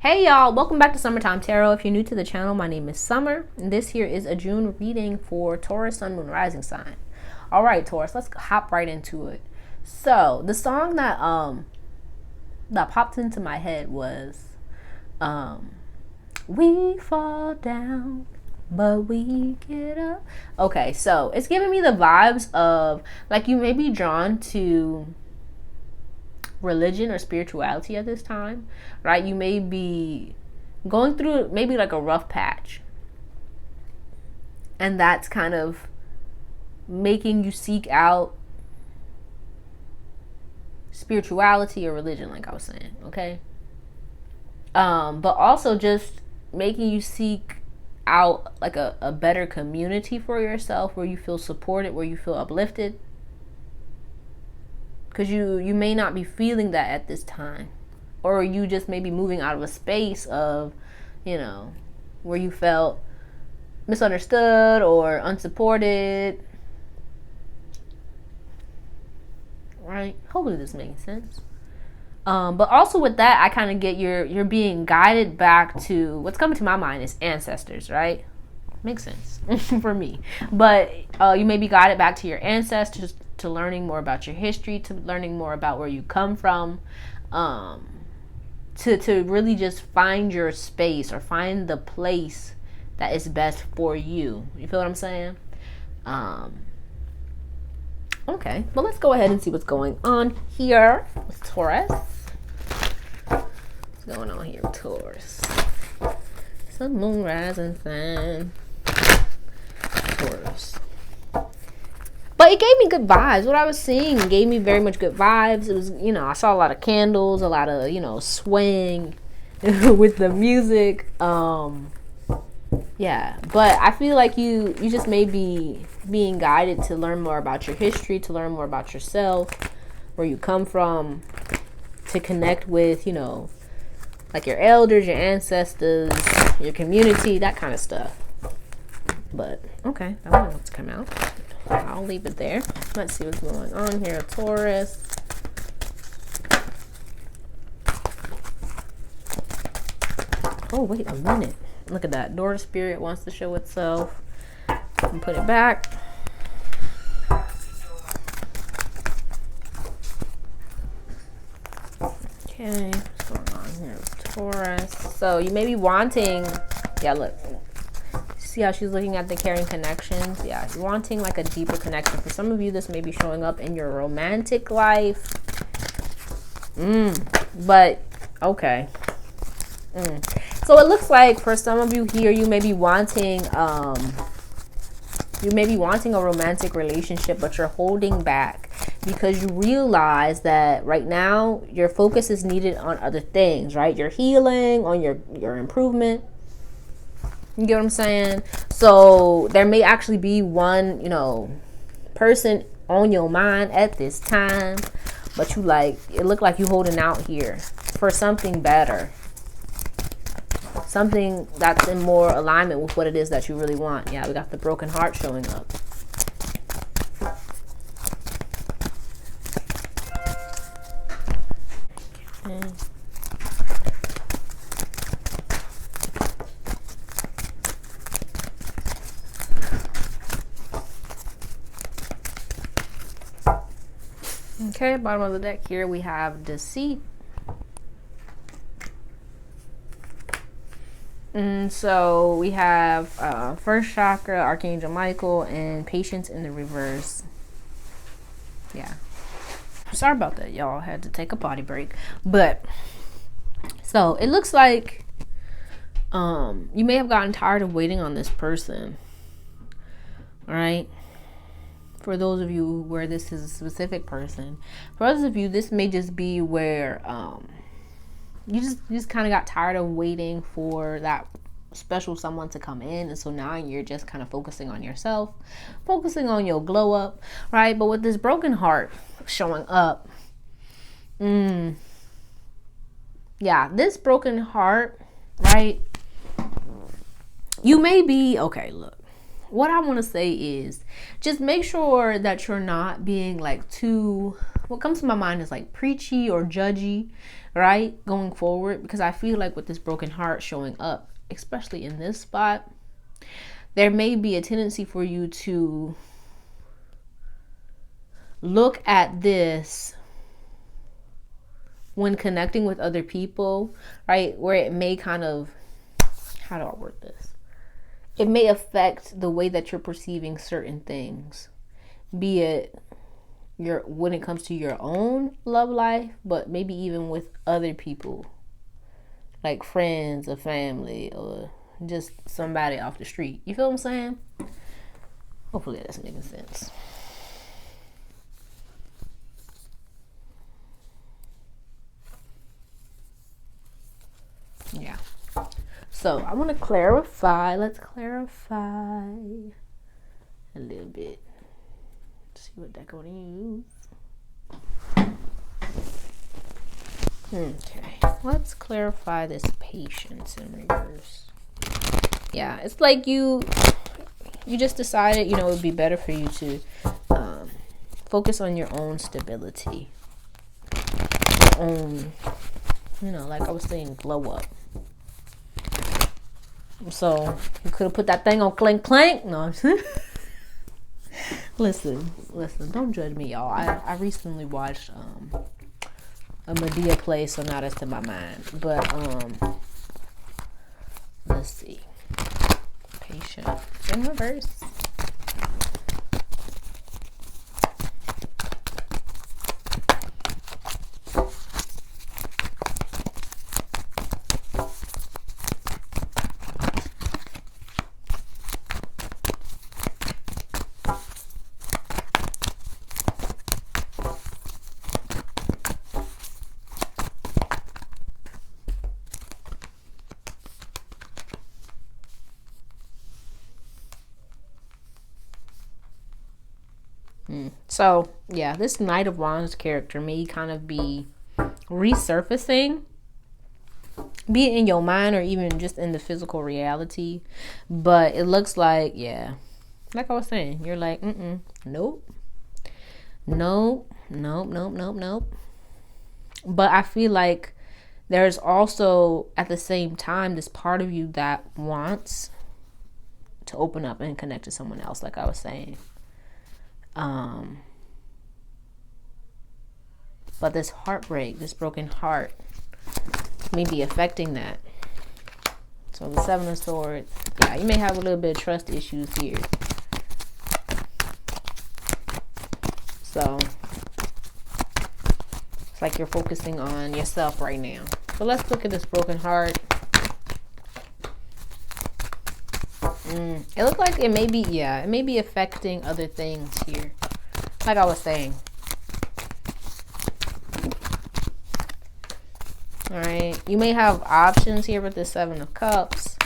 Hey y'all, welcome back to Summertime Tarot. If you're new to the channel, my name is Summer, and this here is a June reading for Taurus, Sun, Moon, Rising sign. All right, Taurus, let's hop right into it. So the song that popped into my head was "We Fall Down, but We Get Up." Okay, so it's giving me the vibes of like you may be drawn to religion or spirituality at this time, right? You may be going through maybe like a rough patch, and that's kind of making you seek out spirituality or religion, like I was saying, okay? But also just making you seek out like a better community for yourself where you feel supported, where you feel uplifted, because you may not be feeling that at this time, or you just may be moving out of a space of, where you felt misunderstood or unsupported, right? Hopefully this makes sense. But also with that, I kind of get you're being guided back to, what's coming to my mind is ancestors, right? Makes sense for me. But you may be guided back to your ancestors, to learning more about your history, to learning more about where you come from, to really just find your space or find the place that is best for you. You feel what I'm saying? Okay, well, let's go ahead and see what's going on here with Taurus. What's going on here with Taurus? Sun, Moon, Rising sign. Taurus. But it gave me good vibes. What I was seeing gave me very much good vibes. It was, I saw a lot of candles, a lot of, swaying with the music. Yeah, but I feel like you just may be being guided to learn more about your history, to learn more about yourself, where you come from, to connect with, like your elders, your ancestors, your community, that kind of stuff. But, okay, I don't know what's come out. I'll leave it there. Let's see what's going on here, Taurus. Oh, wait a minute. Look at that. Door to Spirit wants to show itself. And put it back. Okay, what's going on here with Taurus? So you may be wanting, look. See how she's looking at the caring connections? Yeah, you're wanting like a deeper connection. For some of you, this may be showing up in your romantic life. But, okay. So it looks like for some of you here, you may be wanting a romantic relationship, but you're holding back because you realize that right now your focus is needed on other things, right? Your healing, on your improvement. You get what I'm saying? So there may actually be one, person on your mind at this time, but it looked like you holding out here for something better. Something that's in more alignment with what it is that you really want. Yeah, we got the broken heart showing up. Okay, bottom of the deck here we have Deceit. And so we have first chakra, Archangel Michael, and Patience in the reverse. Yeah. Sorry about that, y'all. Had to take a potty break. But so it looks like you may have gotten tired of waiting on this person. All right. For those of you where this is a specific person, for others of you, this may just be where you just kind of got tired of waiting for that special someone to come in, and so now you're just kind of focusing on yourself, focusing on your glow up, right? But with this broken heart showing up, this broken heart, right? You may be okay. Look. What I want to say is just make sure that you're not being like too, what comes to my mind is like preachy or judgy right? Going forward, because I feel like with this broken heart showing up, especially in this spot, there may be a tendency for you to look at this when connecting with other people, right? Where it may kind of, how do I word this? It may affect the way that you're perceiving certain things, be it when it comes to your own love life, but maybe even with other people, like friends or family or just somebody off the street. You feel what I'm saying? Hopefully that's making sense. Yeah. So I want to clarify. Let's clarify a little bit. Let's see what deck I want to use. Okay. Let's clarify this patience in reverse. Yeah, it's like you just decided, it would be better for you to focus on your own stability, your own, like I was saying, glow up. So you could have put that thing on clink clank. No, I'm saying. Listen, don't judge me, y'all. I recently watched a Medea play, so now that's to my mind. But let's see. Patient in reverse. So, yeah, this Knight of Wands character may kind of be resurfacing, be it in your mind or even just in the physical reality. But it looks like, yeah, like I was saying, you're like, nope. But I feel like there's also, at the same time, this part of you that wants to open up and connect to someone else, like I was saying. But this heartbreak, this broken heart, may be affecting that. So the Seven of Swords, yeah, you may have a little bit of trust issues here. So it's like you're focusing on yourself right now. So let's look at this broken heart. It looks like it may be affecting other things here. Like I was saying. Alright. You may have options here with the Seven of Cups.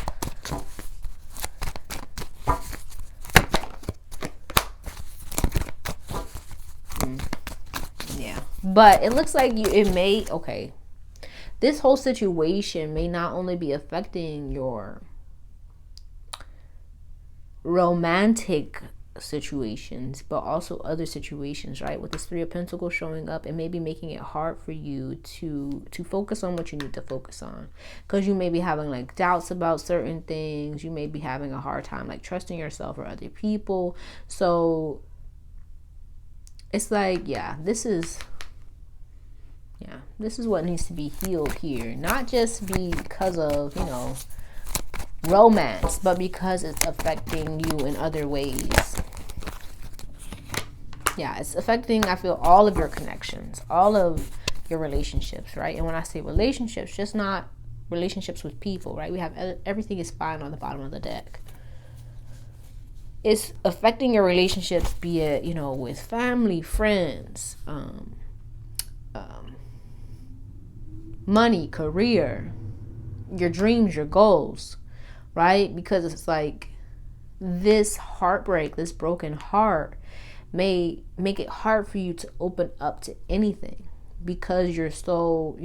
Yeah. But it looks like this whole situation may not only be affecting your romantic situations, but also other situations, right? With this Three of Pentacles showing up, it may be making it hard for you to focus on what you need to focus on, because you may be having like doubts about certain things. You may be having a hard time like trusting yourself or other people. So it's like, this is what needs to be healed here, not just because of romance, but because it's affecting you in other ways. Yeah, it's affecting, I feel, all of your connections, all of your relationships, right? And when I say relationships, just not relationships with people, right? We have everything is fine on the bottom of the deck. It's affecting your relationships, be it, with family, friends, money, career, your dreams, your goals, right? Because it's like this heartbreak, this broken heart may make it hard for you to open up to anything, because you're still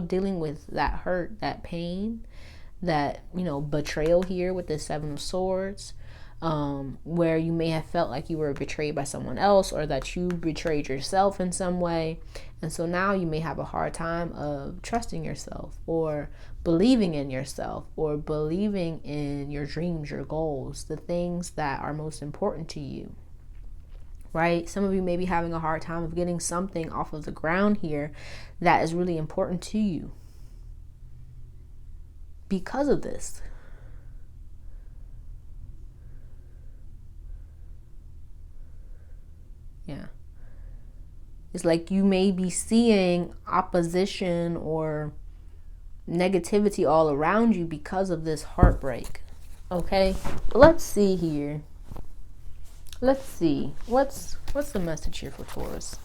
dealing with that hurt, that pain, that, betrayal here with the Seven of Swords. where you may have felt like you were betrayed by someone else, or that you betrayed yourself in some way. And so now you may have a hard time of trusting yourself, or believing in yourself, or believing in your dreams, your goals, the things that are most important to you. Right? Some of you may be having a hard time of getting something off of the ground here that is really important to you because of this. Yeah. It's like you may be seeing opposition or negativity all around you because of this heartbreak. Okay? Let's see here. Let's see. What's the message here for Taurus?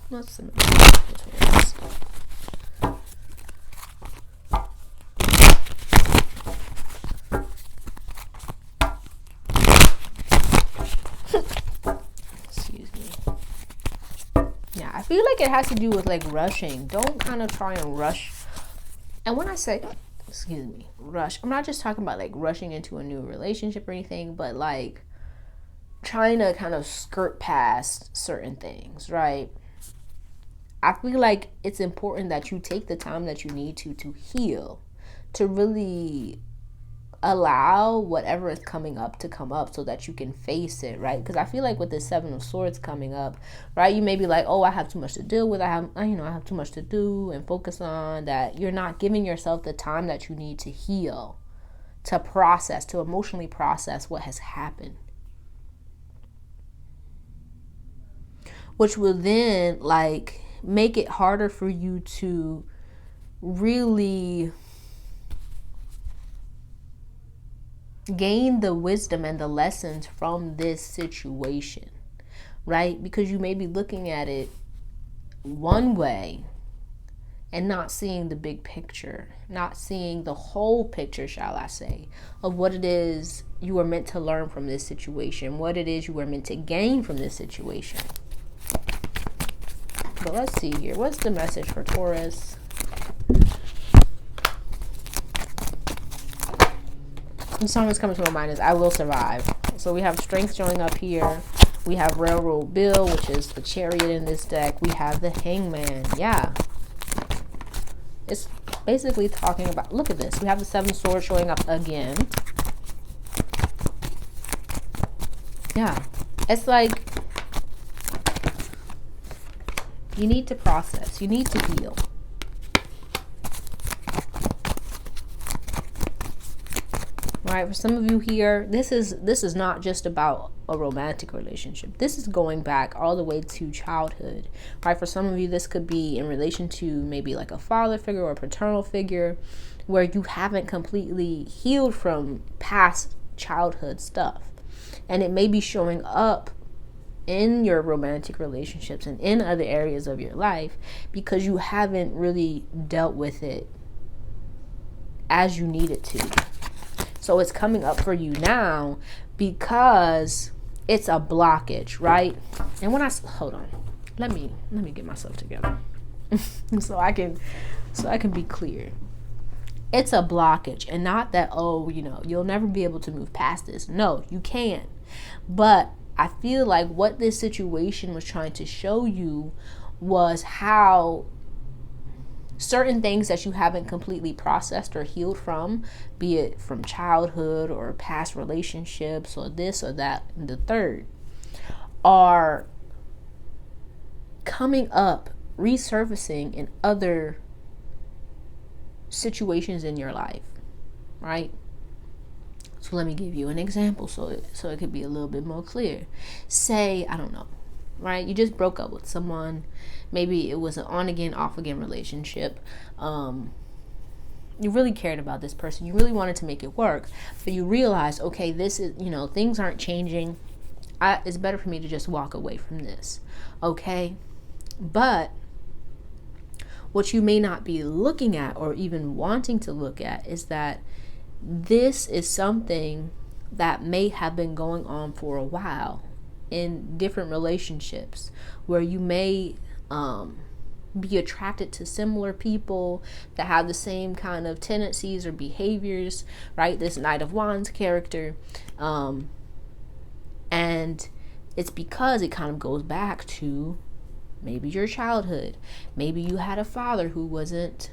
What's the message for Taurus? Excuse me. Yeah, I feel like it has to do with like rushing. Don't kind of try and rush. And when I say rush, I'm not just talking about like rushing into a new relationship or anything, but like trying to kind of skirt past certain things, right? I feel like it's important that you take the time that you need to heal, to really allow whatever is coming up to come up so that you can face it, right? Because I feel like with the Seven of Swords coming up, right, you may be like, oh, I have too much to deal with, I have too much to do and focus on, that you're not giving yourself the time that you need to heal, to process, to emotionally process what has happened, which will then like make it harder for you to really gain the wisdom and the lessons from this situation, right? Because you may be looking at it one way and not seeing the big picture, not seeing the whole picture, shall I say, of what it is you were meant to learn from this situation, what it is you were meant to gain from this situation. But let's see here. What's the message for Taurus? The song that's coming to my mind is I Will Survive. So we have Strength showing up here. We have Railroad Bill, which is the Chariot in this deck. We have the Hangman. Yeah. It's basically talking about, look at this. We have the Seven Swords showing up again. Yeah. It's like you need to process. You need to heal. Right, for some of you here, this is not just about a romantic relationship. This is going back all the way to childhood. Right, for some of you, this could be in relation to maybe like a father figure or a paternal figure, where you haven't completely healed from past childhood stuff, and it may be showing up in your romantic relationships and in other areas of your life because you haven't really dealt with it as you needed to. So it's coming up for you now because it's a blockage, right? And when hold on, let me get myself together so I can be clear. It's a blockage, and not that, oh, you'll never be able to move past this. No, you can. But I feel like what this situation was trying to show you was how certain things that you haven't completely processed or healed from, be it from childhood or past relationships or this or that and the third, are coming up, resurfacing in other situations in your life, right? So let me give you an example so it could be a little bit more clear. Say, I don't know, right? You just broke up with someone. Maybe it was an on again, off again relationship. You really cared about this person. You really wanted to make it work, but you realized, okay, this is, things aren't changing. It's better for me to just walk away from this. Okay. But what you may not be looking at or even wanting to look at is that this is something that may have been going on for a while in different relationships, where you may be attracted to similar people that have the same kind of tendencies or behaviors, right? This Knight of Wands character. And it's because it kind of goes back to maybe your childhood. Maybe you had a father who wasn't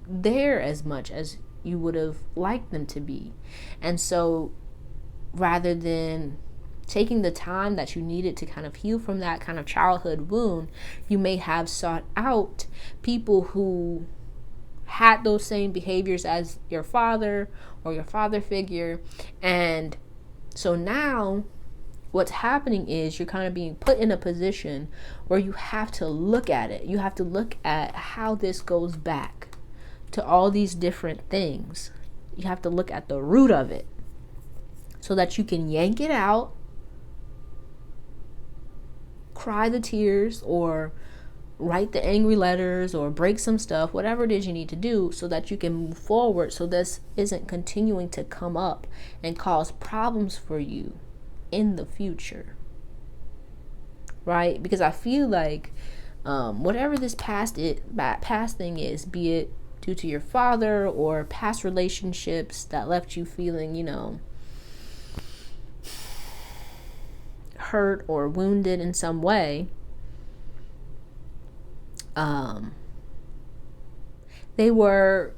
there as much as you would have liked them to be. And so rather than taking the time that you needed to kind of heal from that kind of childhood wound, you may have sought out people who had those same behaviors as your father or your father figure. And so now what's happening is you're kind of being put in a position where you have to look at it. You have to look at how this goes back to all these different things. You have to look at the root of it so that you can yank it out, cry the tears, or write the angry letters, or break some stuff, whatever it is you need to do, so that you can move forward, so this isn't continuing to come up and cause problems for you in the future, right? Because I feel like whatever this past thing is, be it due to your father or past relationships that left you feeling, hurt or wounded in some way, they were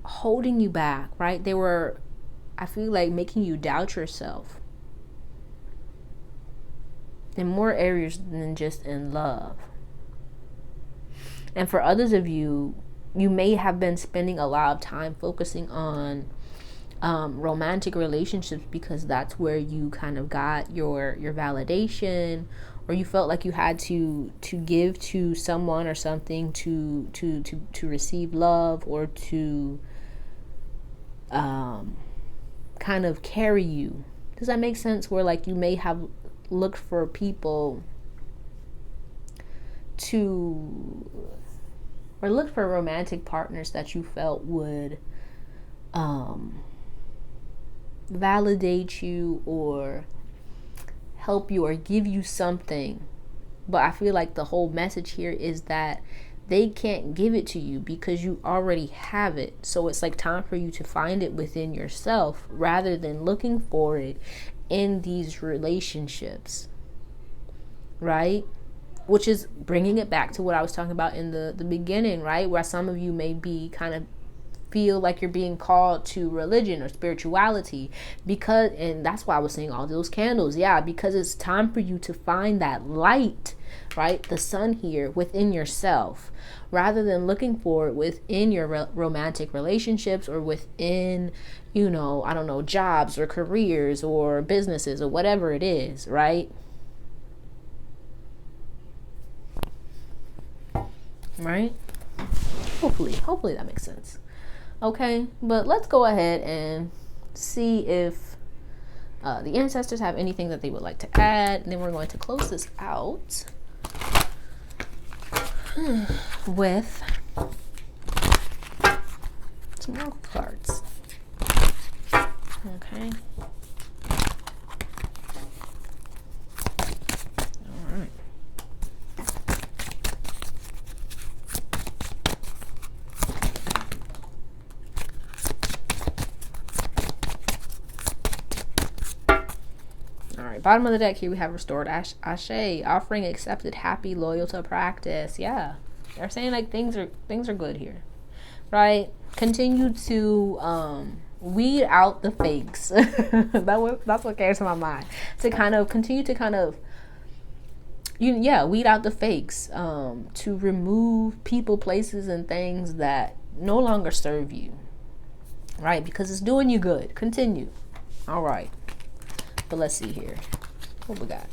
holding you back, right? They were, I feel like, making you doubt yourself in more areas than just in love. And for others of you, you may have been spending a lot of time focusing on romantic relationships because that's where you kind of got your validation, or you felt like you had to give to someone or something to receive love, or to kind of carry you. Does that make sense? Where like you may have looked for people or looked for romantic partners that you felt would validate you or help you or give you something. But I feel like the whole message here is that they can't give it to you because you already have it. So it's like time for you to find it within yourself rather than looking for it in these relationships, right? Which is bringing it back to what I was talking about in the beginning, right? Where some of you may be kind of feel like you're being called to religion or spirituality, because, and that's why I was saying all those candles, because it's time for you to find that light, right? The sun here within yourself, rather than looking for it within your romantic relationships or within, I don't know, jobs or careers or businesses or whatever it is, right? Right? Hopefully that makes sense. Okay, but let's go ahead and see if the ancestors have anything that they would like to add. And then we're going to close this out with some oracle cards. Okay. All right. Bottom of the deck here we have restored ashe, offering accepted, happy, loyal to practice. Yeah, they're saying like things are good here, right? Continue to weed out the fakes. That's what came to my mind. To kind of continue to kind of weed out the fakes. To remove people, places, and things that no longer serve you, right? Because it's doing you good. Continue. All right. But let's see here. What we got?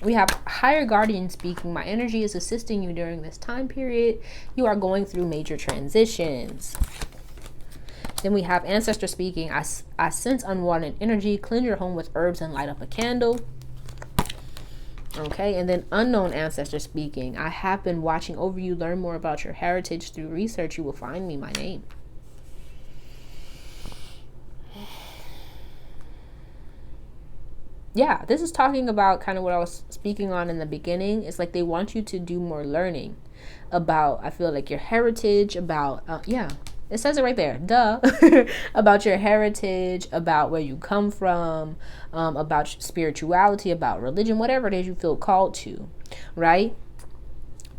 We have higher guardian speaking. My energy is assisting you during this time period. You are going through major transitions. Then we have ancestor speaking. I sense unwanted energy. Cleanse your home with herbs and light up a candle. Okay, and then unknown ancestor speaking. I have been watching over you. Learn more about your heritage through research. You will find me. My name. yeah, this is talking about kind of what I was speaking on in the beginning. It's like they want you to do more learning about, I feel like, your heritage, about, it says it right there, duh, about your heritage, about where you come from, about spirituality, about religion, whatever it is you feel called to, right?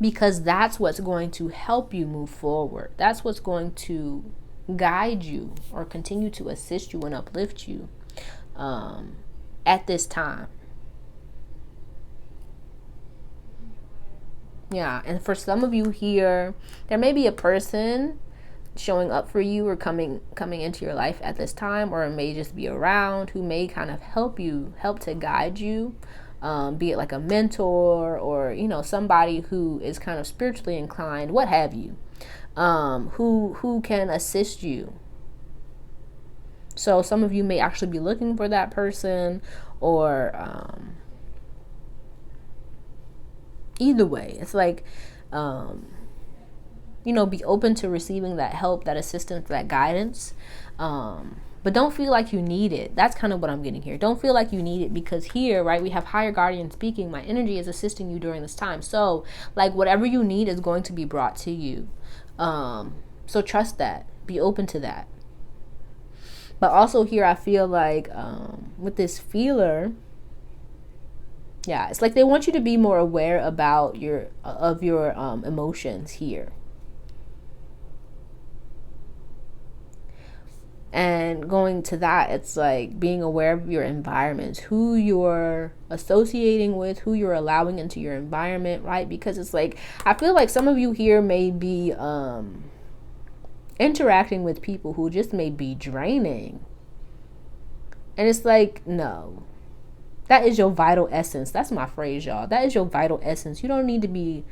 Because that's what's going to help you move forward. That's what's going to guide you or continue to assist you and uplift you at this time. Yeah, and for some of you here, there may be a person showing up for you or coming into your life at this time, or it may just be around, who may kind of help to guide you, be it like a mentor, or somebody who is kind of spiritually inclined, what have you, who can assist you. So some of you may actually be looking for that person, or either way, it's like, be open to receiving that help, that assistance, that guidance. But don't feel like you need it. That's kind of what I'm getting here. Don't feel like you need it, because here, right, we have higher guardian speaking. My energy is assisting you during this time. So, like, whatever you need is going to be brought to you. So trust that. Be open to that. But also here, I feel like with this feeler, yeah, it's like they want you to be more aware about your emotions here. And going to that, it's like being aware of your environment, who you're associating with, who you're allowing into your environment, right? Because it's like, I feel like some of you here may be interacting with people who just may be draining. And it's like, no. That is your vital essence. That's my phrase, y'all. That is your vital essence. You don't need to be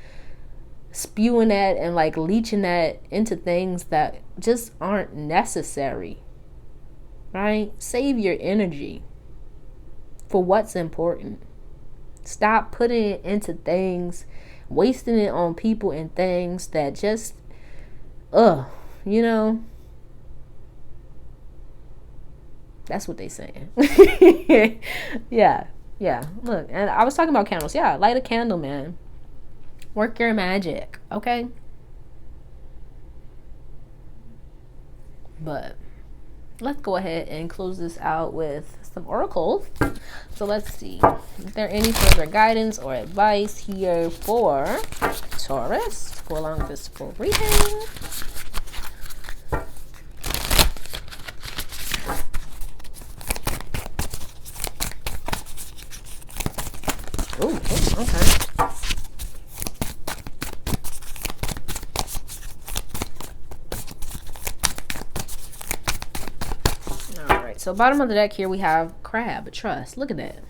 spewing that and like leeching that into things that just aren't necessary. Right? Save your energy for what's important. Stop putting it into things, wasting it on people and things that just, that's what they saying. Yeah. Look, and I was talking about candles. Yeah, light a candle, man. Work your magic, okay? But let's go ahead and close this out with some oracles. So let's see. Is there any further guidance or advice here for Taurus to go along with this full reading? Okay. So bottom of the deck here we have crab, trust. Look at that.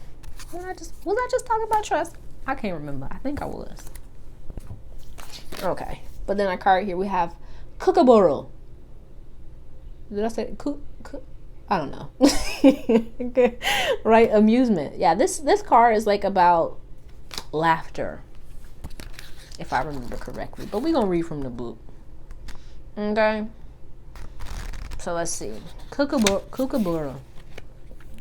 Was I just talking about trust? I can't remember. I think I was. Okay. But then our card here we have kookaburra. Did I say I don't know. Okay. Right, amusement. Yeah, this card is like about laughter, if I remember correctly. But we're gonna read from the book. Okay. So let's see. Kookaburra.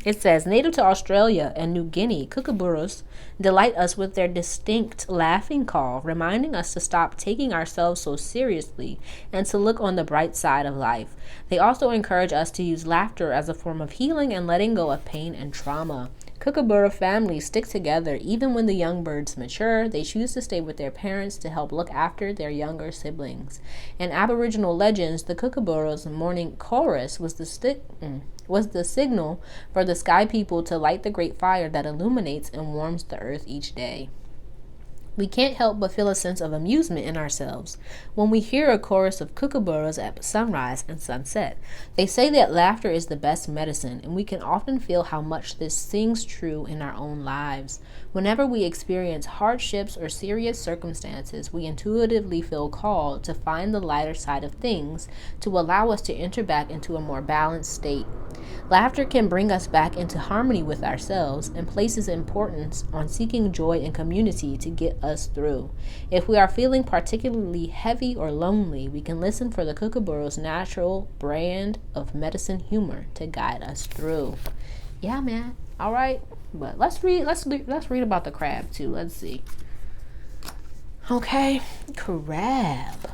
It says, native to Australia and New Guinea, kookaburras delight us with their distinct laughing call, reminding us to stop taking ourselves so seriously and to look on the bright side of life. They also encourage us to use laughter as a form of healing and letting go of pain and trauma. Kookaburra families stick together even when the young birds mature. They choose to stay with their parents to help look after their younger siblings. In Aboriginal legends, the kookaburra's morning chorus was the signal for the sky people to light the great fire that illuminates and warms the earth each day. We can't help but feel a sense of amusement in ourselves when we hear a chorus of kookaburras at sunrise and sunset. They say that laughter is the best medicine, and we can often feel how much this sings true in our own lives. Whenever we experience hardships or serious circumstances, we intuitively feel called to find the lighter side of things to allow us to enter back into a more balanced state. Laughter can bring us back into harmony with ourselves and places importance on seeking joy and community to get us through. If we are feeling particularly heavy or lonely, we can listen for the kookaburra's natural brand of medicine humor to guide us through. Yeah, man. All right. But let's read about the crab too. Let's see. Okay, crab.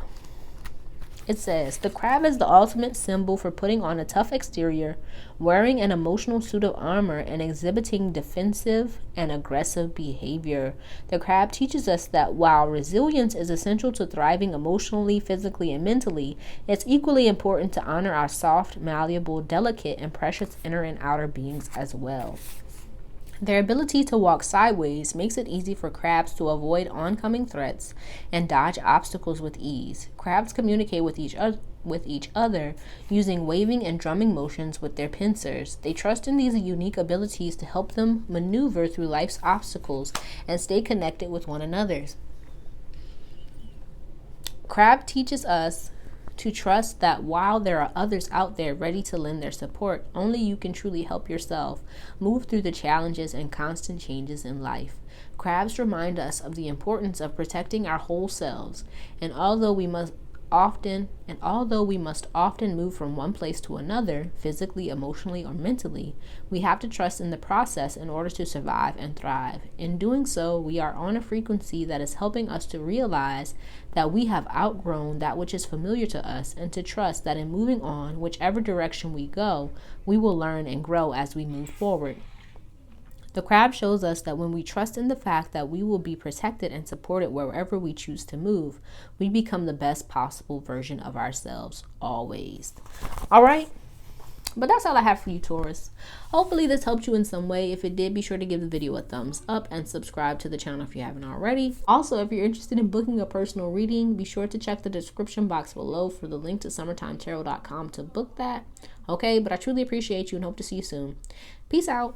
It says, the crab is the ultimate symbol for putting on a tough exterior, wearing an emotional suit of armor, and exhibiting defensive and aggressive behavior. The crab teaches us that while resilience is essential to thriving emotionally, physically, and mentally, it's equally important to honor our soft, malleable, delicate, and precious inner and outer beings as well. Their ability to walk sideways makes it easy for crabs to avoid oncoming threats and dodge obstacles with ease. Crabs communicate with each other using waving and drumming motions with their pincers. They trust in these unique abilities to help them maneuver through life's obstacles and stay connected with one another. Crab teaches us to trust that while there are others out there ready to lend their support, only you can truly help yourself move through the challenges and constant changes in life. Crabs remind us of the importance of protecting our whole selves, and although we must often move from one place to another, physically, emotionally, or mentally, we have to trust in the process in order to survive and thrive. In doing so, we are on a frequency that is helping us to realize that we have outgrown that which is familiar to us, and to trust that in moving on, whichever direction we go, we will learn and grow as we move forward. The crab shows us that when we trust in the fact that we will be protected and supported wherever we choose to move, we become the best possible version of ourselves, always. All right? But that's all I have for you, Taurus. Hopefully this helped you in some way. If it did, be sure to give the video a thumbs up and subscribe to the channel if you haven't already. Also, if you're interested in booking a personal reading, be sure to check the description box below for the link to summertimetarot.com to book that. Okay, but I truly appreciate you and hope to see you soon. Peace out.